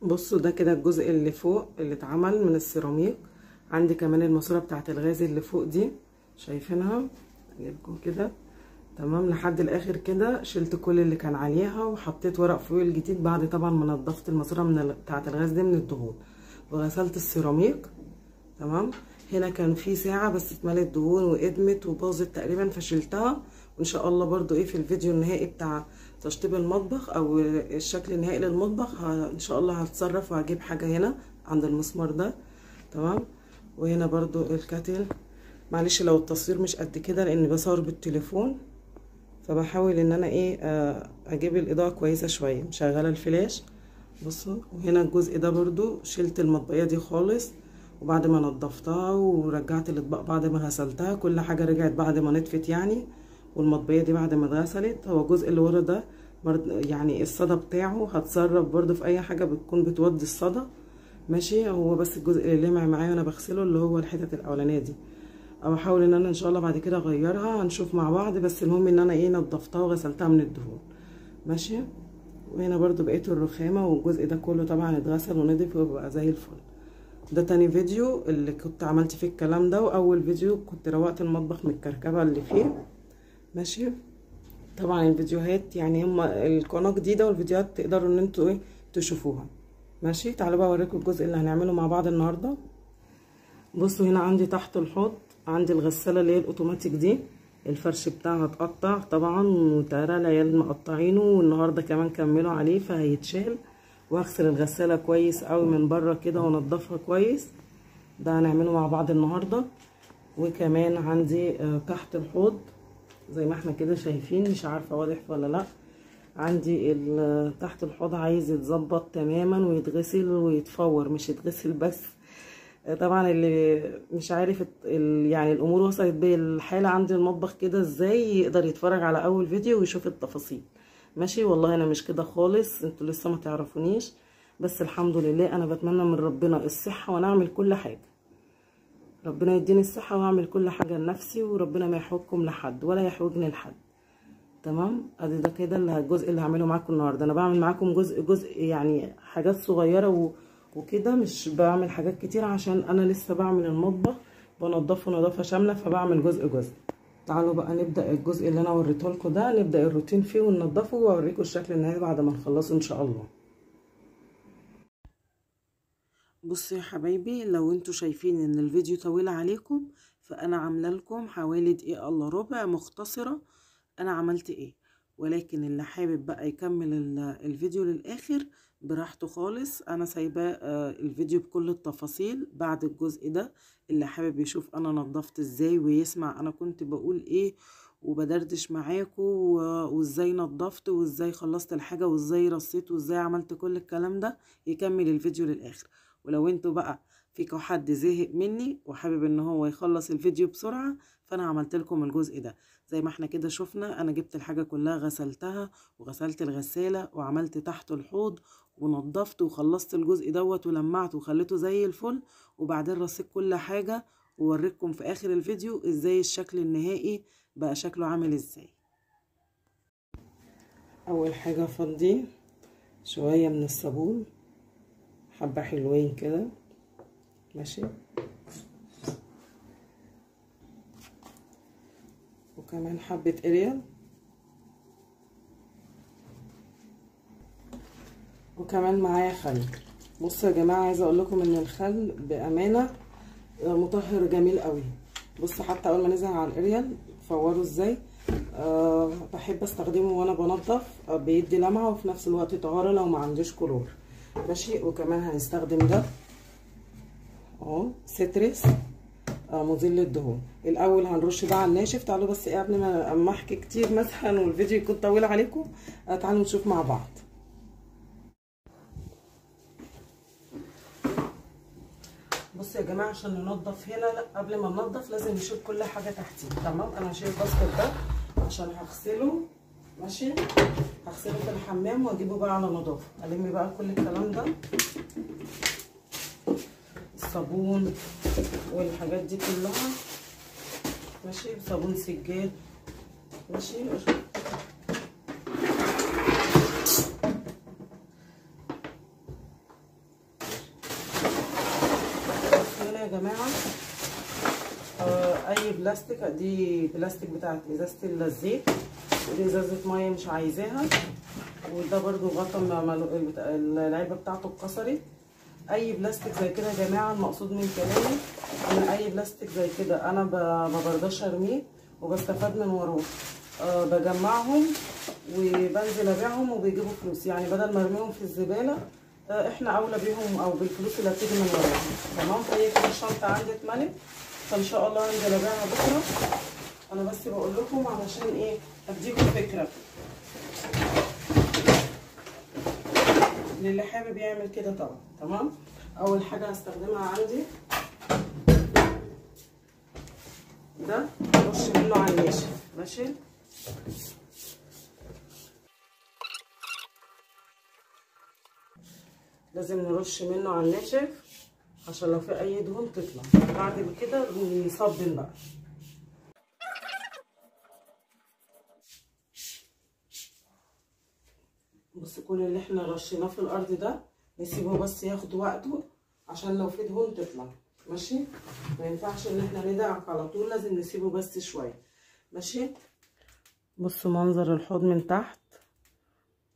بصوا ده كده الجزء اللي فوق اللي اتعمل من السيراميك. عندي كمان الماسوره بتاعه الغاز اللي فوق دي، شايفينها؟ اجيبكم كده تمام لحد الاخر كده. شلت كل اللي كان عليها وحطيت ورق فويل جديد بعد طبعا ما نضفت الماسوره بتاعه الغاز دي من الدهون، وغسلت السيراميك تمام. هنا كان في ساعه بس اتملت دهون وادمت وباظت تقريبا فشلتها، وان شاء الله برضو ايه في الفيديو النهائي بتاع تشطيب المطبخ او الشكل النهائي للمطبخ ان شاء الله هتصرف وهجيب حاجه هنا عند المسمار ده تمام. وهنا برضو الكاتل، معلش لو التصوير مش قد كده لاني بصور بالتليفون، فبحاول ان انا ايه اجيب الاضاءه كويسه شويه، مشغله الفلاش. بصوا وهنا الجزء ده برضو شلت المطبقيه دي خالص، وبعد ما نضفتها ورجعت الاطباق بعد ما غسلتها، كل حاجه رجعت بعد ما نطفت يعني. والمطبقيه دي بعد ما اتغسلت، هو الجزء اللي ورا ده برضو يعني الصدى بتاعه هتصرف برضو في اي حاجه بتكون بتودي الصدى ماشي. هو بس الجزء اللي لمع معايا وانا بغسله اللي هو الحتت الاولانيه دي، او احاول ان انا ان شاء الله بعد كده اغيرها، هنشوف مع بعض. بس المهم ان انا ايه نضفتها وغسلتها من الدهون ماشي. وهنا برضو بقيت الرخامه، والجزء ده كله طبعا اتغسل ونضف وبقى زي الفل. ده تاني فيديو اللي كنت عملت فيه الكلام ده، واول فيديو كنت روقت المطبخ من الكركبه اللي فيه ماشي. طبعا الفيديوهات يعني هما القناه جديده والفيديوهات تقدروا ان انتوا ايه تشوفوها ماشي. تعالوا بقى اوريكم الجزء اللي هنعمله مع بعض النهارده. بصوا هنا عندي تحت الحوض عندي الغساله اللي هي الاوتوماتيك دي، الفرش بتاعها اتقطع طبعا وترى العيال مقطعينه، والنهارده كمان كملوا عليه فهيتشال. واغسل الغساله كويس قوي من بره كده وانضفها كويس، ده هنعمله مع بعض النهارده. وكمان عندي تحت الحوض زي ما احنا كده شايفين، مش عارفه واضح ولا لا، عندي تحت الحوض عايز يتظبط تماما ويتغسل ويتفور، مش يتغسل بس. طبعا اللي مش عارف يعني الامور وصلت بيا الحاله عندي المطبخ كده ازاي، يقدر يتفرج على اول فيديو ويشوف التفاصيل ماشي. والله انا مش كده خالص، انتوا لسه ما تعرفونيش، بس الحمد لله انا بتمنى من ربنا الصحه وانا اعمل كل حاجه. ربنا يديني الصحه واعمل كل حاجه لنفسي، وربنا ما يحوجكم لحد ولا يحوجني لحد تمام. ادي ده كده الجزء اللي هعمله معاكم النهارده. انا بعمل معاكم جزء يعني حاجات صغيره وكده، مش بعمل حاجات كتير عشان انا لسه بعمل المطبخ بنضفه نظافه شامله، فبعمل جزء. تعالوا بقى نبدا الجزء اللي انا وريته لكم ده، نبدا الروتين فيه وننضفه واوريكم الشكل النهائي بعد ما نخلصه ان شاء الله. بصوا يا حبايبي، لو انتوا شايفين ان الفيديو طويل عليكم، فانا عامله لكم حوالي دقيقه الا ربع مختصره انا عملت ايه. ولكن اللي حابب بقى يكمل الفيديو للاخر براحته خالص، انا سايبه الفيديو بكل التفاصيل بعد الجزء ده. اللي حابب يشوف انا نظفت ازاي ويسمع انا كنت بقول ايه وبدردش معاكم وازاي نظفت وازاي خلصت الحاجه وازاي رصيت وازاي عملت كل الكلام ده، يكمل الفيديو للاخر. ولو انتوا بقى فيكوا حد زهق مني وحابب ان هو يخلص الفيديو بسرعه، فانا عملت لكم الجزء ده زي ما احنا كده شفنا. انا جبت الحاجه كلها غسلتها وغسلت الغساله وعملت تحت الحوض ونضفت وخلصت الجزء دوت ولمعته وخليته زي الفل، وبعدين رصيت كل حاجه ووريكم في اخر الفيديو ازاي الشكل النهائي بقى شكله عامل ازاي. اول حاجه فضي شويه من الصابون، حبه حلوين كده ماشي، وكمان حبه اريال، وكمان معايا خل. بصوا يا جماعه، عايزه اقول لكم ان الخل بامانه مطهر جميل قوي. بصوا حتى اول ما نزل على الاريال فوروا ازاي. بحب استخدمه وانا بنضف، بيدي لمعه وفي نفس الوقت طهاره لو ما عنديش كلور ماشي. وكمان هنستخدم ده اهو ستريس مزيل الدهون. الاول هنرش ده على الناشف. تعالوا بس ايه قبل ما احكي كتير مثلا والفيديو يكون طويل عليكم، تعالوا نشوف مع بعض. بصوا يا جماعه، عشان ننضف هنا قبل ما ننضف لازم نشيل كل حاجه تحتيه تمام. انا هشيل الباسكت ده عشان هغسله ماشي، هغسله في الحمام واجيبه بقى على نظافه. الم بقى كل الكلام ده، الصابون والحاجات دي كلها ماشي، صابون سجاد ماشي. جماعه اي بلاستيك، دي بلاستيك بتاعت ازازه الزيت، ودي ازازه ميه مش عايزاها، وده برضو غطا العلبه بتاعته اتكسرت. اي بلاستيك زي كده يا جماعه، المقصود من كلامي ان اي بلاستيك زي كده انا ما برضاش ارميه وبستفاد من وراه. بجمعهم وبنزل ابيعهم وبيجيبوا فلوس، يعني بدل ما ارميهم في الزباله احنا اولى بيهم او بالفلوس اللي هتيجي من وراهم. تمام. فهي كده الشنطه عندي اتملت، فان شاء الله هنزل ابيعها بكره. انا بس بقول لكم علشان ايه، اديكم فكره للي حابب يعمل كده طبعا. تمام. اول حاجه هستخدمها عندي ده، ارش منه على الناشف. ماشي. لازم نرش منه على الناشف عشان لو في اي دهون تطلع. بعد كده نصبن بقى. بص، كل اللي احنا رشيناه في الارض ده نسيبه بس ياخد وقته عشان لو في دهون تطلع. ماشي. ما ينفعش ان احنا ندعك على طول، لازم نسيبه بس شويه. ماشي. بصوا منظر الحوض من تحت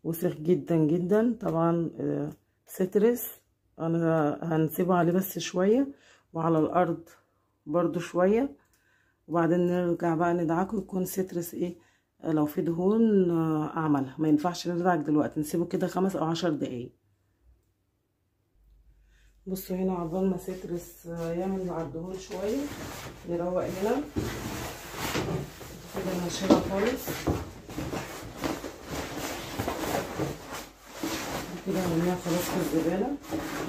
وسخ جدا جدا طبعا. سترس انا هنسيبه عليه بس شويه، وعلى الارض برضو شويه، وبعدين نرجع بقى ندعكه يكون سترس ايه لو في دهون اعملها. ما ينفعش ندعك دلوقتي، نسيبه كده 5 أو 10 دقايق. بصوا هنا عقبال ما سترس يعمل مع الدهون شويه، نروق هنا كده نشيلها خالص كده، نرميها خلاص في الزباله.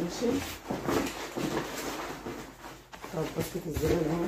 ماشي. طب بس في الزباله اهو.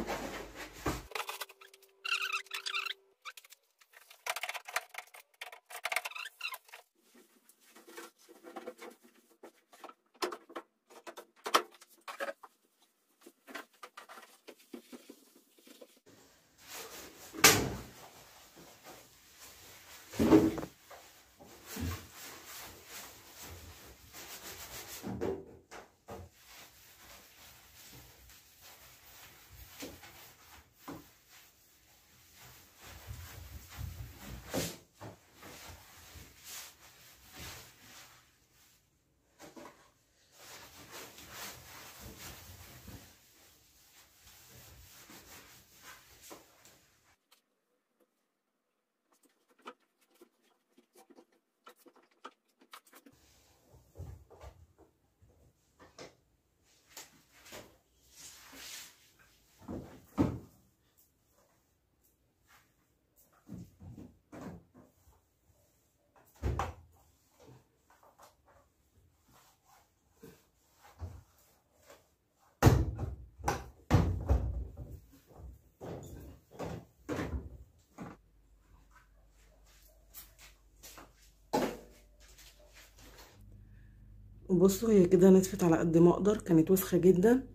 بصوا هي كده نشفت على قد ما اقدر، كانت وسخه جدا.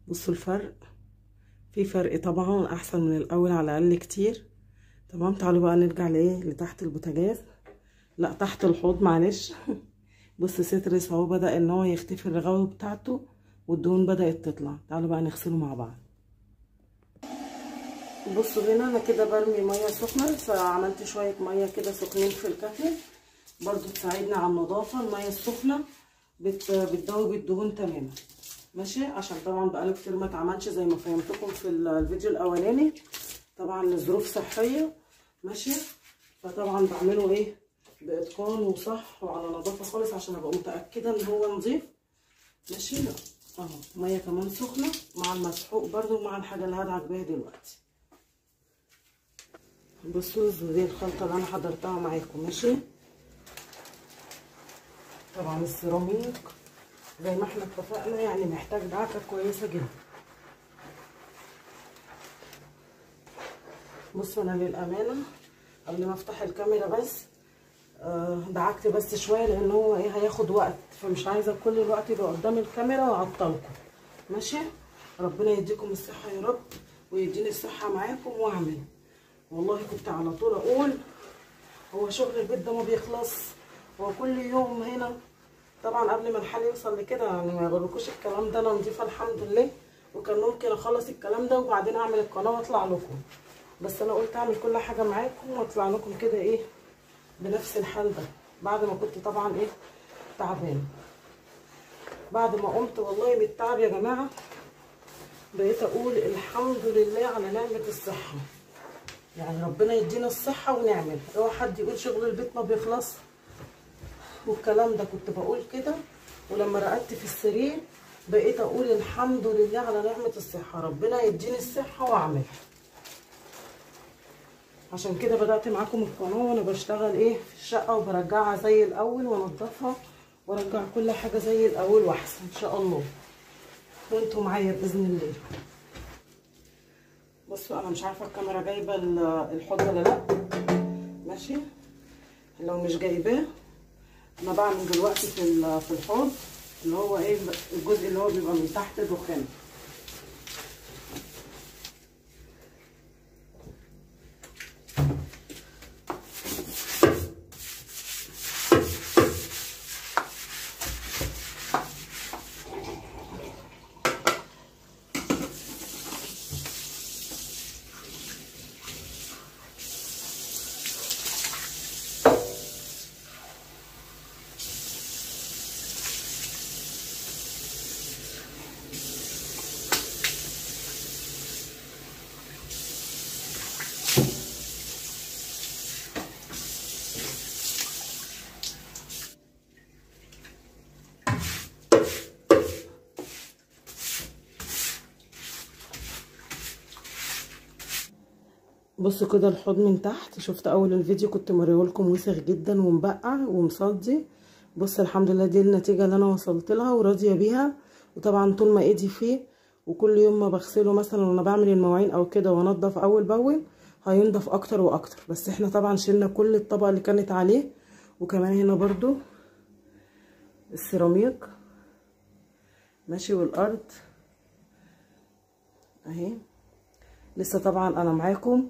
بصوا الفرق، في فرق طبعا، احسن من الاول على الاقل كتير. تمام. تعالوا بقى نرجع لايه، لتحت البوتاجاز، لا تحت الحوض معلش. بص سترس اهو بدا ان هو يختفي الرغاوي بتاعته والدهون بدات تطلع. تعالوا بقى نغسله مع بعض. بصوا هنا انا كده برمي ميه سخنه، فعملت شويه ميه كده سخنين في الكتل برضو تساعدنا على النظافه. الميه السخنه بتدوب الدهون تماما. ماشي. عشان طبعا بقاله كتير ما اتعملش زي ما فهمتكم في الفيديو الاولاني، طبعا لظروف صحيه. ماشي. فطبعا بعمله ايه باتقان وصح وعلى نظافه خالص عشان ابقى متاكده ان هو نظيف. ماشي. اهو ميه كمان سخنه مع المسحوق برضو مع الحاجه اللي هدعك بيها دلوقتي. بصوا دي الخلطه اللي انا حضرتها معاكم. ماشي. طبعا السيراميك زي ما احنا اتفقنا يعني محتاج دعكه كويسه جدا. بصوا انا للامانه قبل ما افتح الكاميرا بس دعكت بس شويه، لان هو ايه هياخد وقت، فمش عايزه كل الوقت يبقى قدام الكاميرا واعطلكم. ماشي. ربنا يديكم الصحه يا رب ويديني الصحه معاكم واعمل. والله كنت على طول اقول هو شغل البيت ده ما بيخلص، هو كل يوم هنا. طبعا قبل ما الحال يوصل لكده يعني ما يغركوش الكلام ده، انا نضيفه الحمد لله وكان ممكن اخلص الكلام ده وبعدين اعمل القناه واطلع لكم، بس انا قلت اعمل كل حاجه معاكم واطلع لكم كده ايه بنفس الحال ده، بعد ما كنت طبعا ايه تعبانه. بعد ما قمت والله من التعب يا جماعه بقيت اقول الحمد لله على نعمه الصحه، يعني ربنا يدينا الصحه ونعمل. اوعى حد يقول شغل البيت ما بيخلص والكلام ده، كنت بقول كده. ولما رقدت في السرير بقيت اقول الحمد لله على نعمه الصحه، ربنا يديني الصحه واعمل. عشان كده بدات معاكم القناه وانا بشتغل ايه في الشقه وبرجعها زي الاول وانضفها وارجع كل حاجه زي الاول واحسن ان شاء الله، وانتوا معايا باذن الله. بصوا انا مش عارفه الكاميرا جايبه الحوض ولا لا، ماشي؟ لو مش جايباه انا بعمل دلوقتي في الحوض اللي هو ايه الجزء اللي هو بيبقى من تحت دخان. بصوا كده الحوض من تحت، شفت اول الفيديو كنت موريهولكم وسخ جدا ومبقع ومصدي. بص الحمد لله دي النتيجه اللي انا وصلت لها وراضيه بيها. وطبعا طول ما ايدي فيه وكل يوم ما بغسله مثلا وانا بعمل المواعين او كده وانضف اول باول هينضف اكتر واكتر. بس احنا طبعا شلنا كل الطبقه اللي كانت عليه، وكمان هنا برضو السيراميك ماشي والارض اهي. لسه طبعا انا معاكم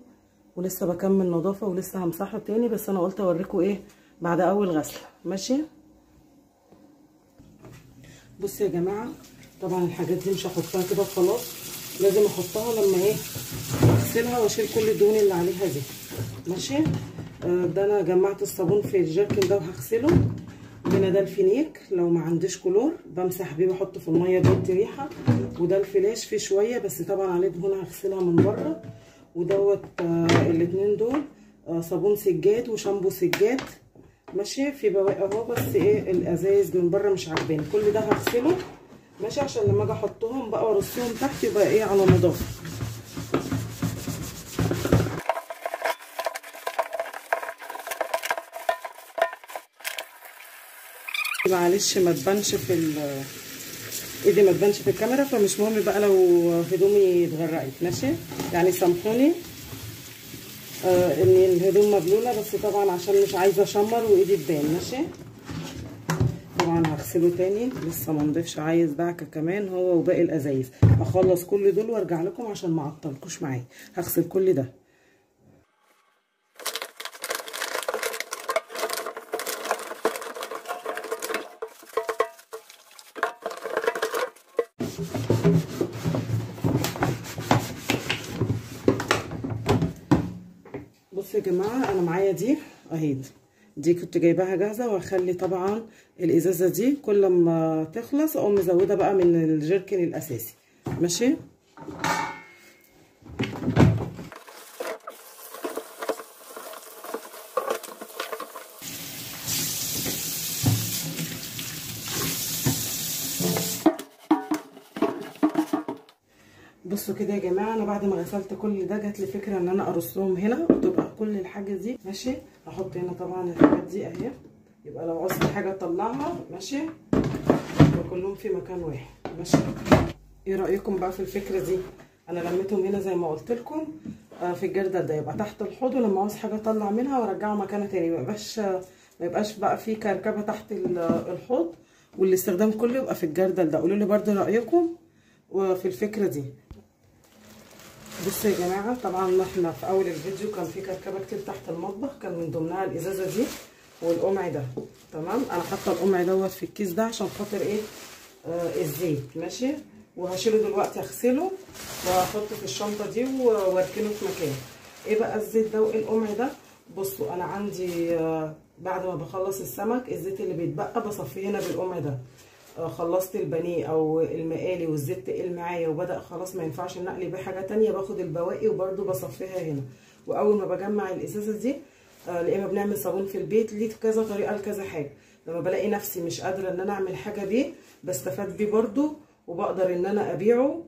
ولسه بكمل نظافه ولسه همسحه تاني، بس انا قلت اوريكم ايه بعد اول غسله. ماشي؟ بصوا يا جماعه طبعا الحاجات دي مش هحطها كده خلاص، لازم احطها لما ايه اغسلها واشيل كل الدهون اللي عليها دي. ماشي؟ ده انا جمعت الصابون في الجيركن ده وهغسله. هنا ده الفينيك لو ما عنديش كلور بمسح بيه بحطه في الميه بيدي ريحه. وده الفلاش فيه شويه بس طبعا عليه دهون هغسلها من بره. ودوت الاتنين دول صابون سجاد وشامبو سجاد. ماشي؟ في بواقي اهو بس ايه الازايز من بره مش عاجباني، كل ده هغسله ماشي عشان لما اجي احطهم بقى وارصهم تحت يبقى ايه على نظافه. معلش ما تبانش في ايدي، ما تبانش في الكاميرا، فمش مهم بقى لو هدومي اتغرقت. ماشي؟ يعني سامحوني ان الهدوم مبلوله، بس طبعا عشان مش عايزه اشمر وايدي تبان. ماشي؟ طبعا هغسله تاني لسه ما نضيفش، عايز دعكه كمان هو وباقي الازايز. هخلص كل دول وارجع لكم عشان ما اعطلكوش معايا. هغسل كل ده. بصوا يا جماعه انا معايا دي اهي، دي كنت جايباها جاهزه، وهخلي طبعا الازازه دي كل ما تخلص اقوم مزوده بقى من الجيركن الاساسي. ماشي؟ بصوا كده يا جماعه انا بعد ما غسلت كل ده جات لي فكره ان انا ارصهم هنا وتبقى كل الحاجه دي. ماشي؟ هحط هنا طبعا الحاجات دي اهي، يبقى لو عوزت حاجه اطلعها. ماشي؟ يبقى كلهم في مكان واحد. ماشي؟ ايه رايكم بقى في الفكره دي؟ انا لميتهم هنا زي ما قلت لكم في الجردل ده، يبقى تحت الحوض، ولما عاوز حاجه اطلع منها وارجعه مكانها تاني، ما يبقاش بقى في كركبه تحت الحوض، والاستخدام كله يبقى في الجردل ده. قولوا لي برده رايكم وفي الفكره دي. بصوا يا جماعه طبعا احنا في اول الفيديو كان في كركبه كتير تحت المطبخ، كان من ضمنها الازازه دي والقمع ده. تمام؟ انا حاطه القمع دوت في الكيس ده عشان خاطر ايه الزيت. ماشي؟ وهشيله دلوقتي اغسله واحطه في الشنطه دي واركنه في مكان. ايه بقى الزيت ده وايه القمع ده؟ بصوا انا عندي بعد ما بخلص السمك الزيت اللي بيتبقى بصفيه هنا بالقمع ده. خلصت البانيه او المقالي والزيت تقل معايا وبدا خلاص ما ينفعش ان اقلي بيه حاجه تانية، باخد البواقي وبرده بصفيها هنا. واول ما بجمع الازازه دي يا اما بنعمل صابون في البيت، ليه كذا طريقه لكذا حاجه. لما بلاقي نفسي مش قادره ان انا اعمل حاجه بيه بستفاد بيه برده، وبقدر ان انا ابيعه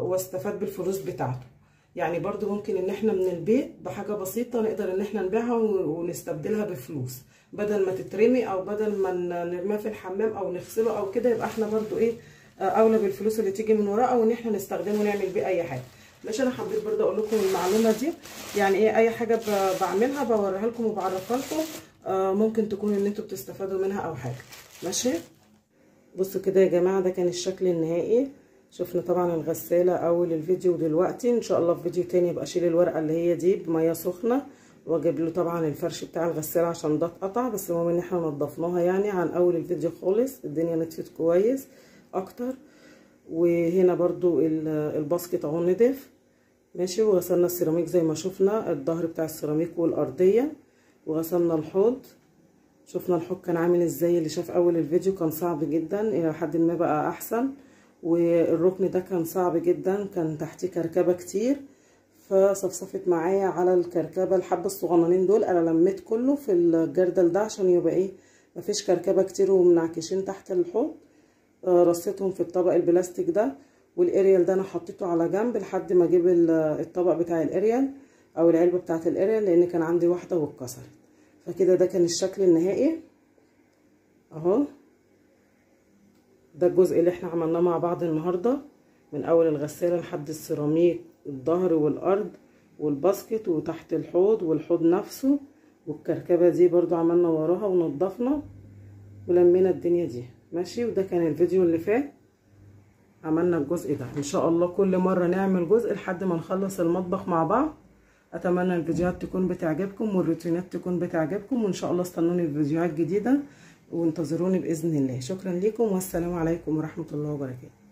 واستفاد بالفلوس بتاعته. يعني برضو ممكن ان احنا من البيت بحاجة بسيطة نقدر ان احنا نبيعها ونستبدلها بفلوس، بدل ما تترمي او بدل ما نرميها في الحمام او نغسله او كده، يبقى احنا برضو ايه اولى بالفلوس اللي تيجي من وراه، او ان احنا نستخدمه ونعمل بيه اي حاجة. ماشي، انا حبيت برضو اقول لكم المعلومة دي، يعني ايه اي حاجة بعملها بوريها لكم وبعرفها لكم، ممكن تكون ان انتوا بتستفادوا منها او حاجة. ماشي، بصوا كده يا جماعة، ده كان الشكل النهائي. شفنا طبعا الغسالة اول الفيديو، ودلوقتي ان شاء الله في فيديو تاني يبقى اشيل الورقة اللي هي دي بمية سخنة واجيب له طبعا الفرش بتاع الغسالة عشان ده اتقطع، بس المهم ان احنا نضفناها يعني عن اول الفيديو خالص. الدنيا نطفت كويس اكتر. وهنا برضو الباسكت اهو نضف. ماشي، وغسلنا السيراميك زي ما شفنا الظهر بتاع السيراميك والارضية، وغسلنا الحوض. شفنا الحوض كان عامل ازاي، اللي شاف اول الفيديو كان صعب جدا، الى حد ما بقى احسن. والركن ده كان صعب جدا، كان تحتيه كركبه كتير، فصفصفت معايا على الكركبه الحبه الصغننين دول. انا لميت كله في الجردل ده عشان يبقى ايه مفيش كركبه كتير ومنعكشين تحت الحوض. رصيتهم في الطبق البلاستيك ده، والاريال ده انا حطيته على جنب لحد ما اجيب الطبق بتاع الاريال او العلبه بتاعه الاريال، لان كان عندي واحده واتكسرت. فكده ده كان الشكل النهائي اهو. ده الجزء اللي احنا عملناه مع بعض النهارده، من اول الغساله لحد السيراميك، الظهر والارض والباسكت وتحت الحوض والحوض نفسه، والكركبه دي برضو عملنا وراها ونضفنا ولمينا الدنيا دي. ماشي، وده كان الفيديو اللي فات عملنا الجزء ده. ان شاء الله كل مره نعمل جزء لحد ما نخلص المطبخ مع بعض. اتمنى الفيديوهات تكون بتعجبكم والروتينات تكون بتعجبكم، وان شاء الله استنوني في فيديوهات جديده وانتظروني باذن الله. شكرا لكم والسلام عليكم ورحمه الله وبركاته.